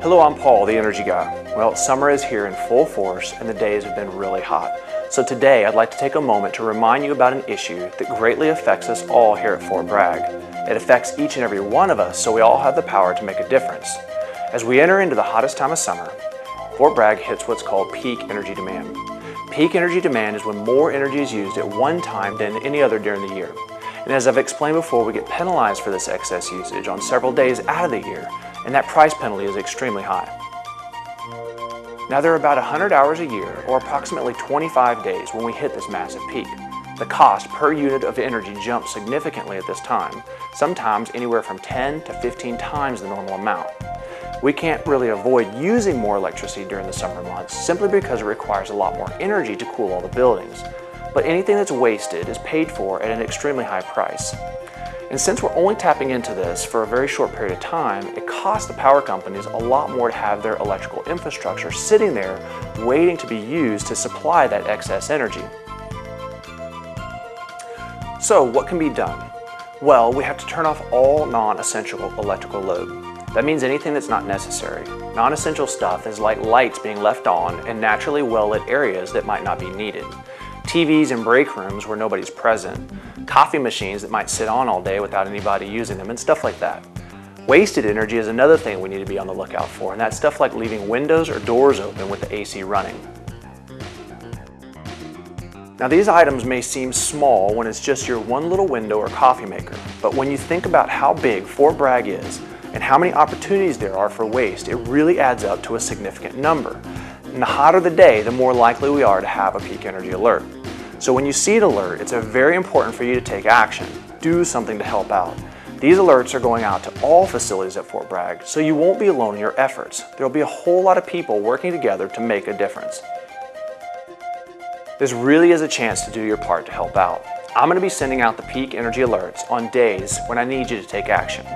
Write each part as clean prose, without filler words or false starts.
Hello, I'm Paul, the Energy Guy. Well, summer is here in full force and the days have been really hot. So today I'd like to take a moment to remind you about an issue that greatly affects us all here at Fort Bragg. It affects each and every one of us, so we all have the power to make a difference. As we enter into the hottest time of summer, Fort Bragg hits what's called peak energy demand. Peak energy demand is when more energy is used at one time than any other during the year. And as I've explained before, we get penalized for this excess usage on several days out of the year, and that price penalty is extremely high. Now there are about 100 hours a year, or approximately 25 days, when we hit this massive peak. The cost per unit of energy jumps significantly at this time, sometimes anywhere from 10 to 15 times the normal amount. We can't really avoid using more electricity during the summer months simply because it requires a lot more energy to cool all the buildings. But anything that's wasted is paid for at an extremely high price. And since we're only tapping into this for a very short period of time, it costs the power companies a lot more to have their electrical infrastructure sitting there waiting to be used to supply that excess energy. So what can be done? Well, we have to turn off all non-essential electrical load. That means anything that's not necessary. Non-essential stuff is like lights being left on in naturally well-lit areas that might not be needed. TVs in break rooms where nobody's present, coffee machines that might sit on all day without anybody using them, and stuff like that. Wasted energy is another thing we need to be on the lookout for, and that's stuff like leaving windows or doors open with the AC running. Now these items may seem small when it's just your one little window or coffee maker, but when you think about how big Fort Bragg is and how many opportunities there are for waste, it really adds up to a significant number. And the hotter the day, the more likely we are to have a peak energy alert. So when you see an alert, it's very important for you to take action. Do something to help out. These alerts are going out to all facilities at Fort Bragg, so you won't be alone in your efforts. There will be a whole lot of people working together to make a difference. This really is a chance to do your part to help out. I'm going to be sending out the peak energy alerts on days when I need you to take action.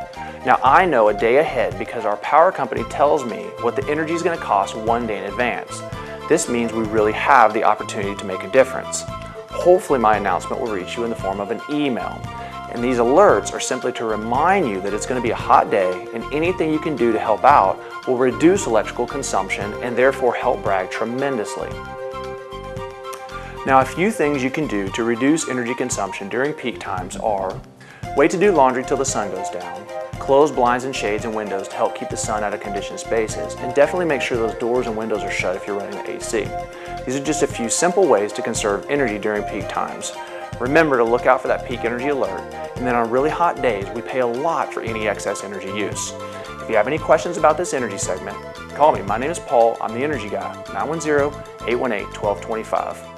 Now I know a day ahead because our power company tells me what the energy is going to cost one day in advance. This means we really have the opportunity to make a difference. Hopefully my announcement will reach you in the form of an email. And these alerts are simply to remind you that it's going to be a hot day and anything you can do to help out will reduce electrical consumption and therefore help Bragg tremendously. Now a few things you can do to reduce energy consumption during peak times are: wait to do laundry till the sun goes down, close blinds and shades and windows to help keep the sun out of conditioned spaces, and definitely make sure those doors and windows are shut if you're running the AC. These are just a few simple ways to conserve energy during peak times. Remember to look out for that peak energy alert, and then on really hot days we pay a lot for any excess energy use. If you have any questions about this energy segment, call me. My name is Paul. I'm the Energy Guy, 910-818-1225.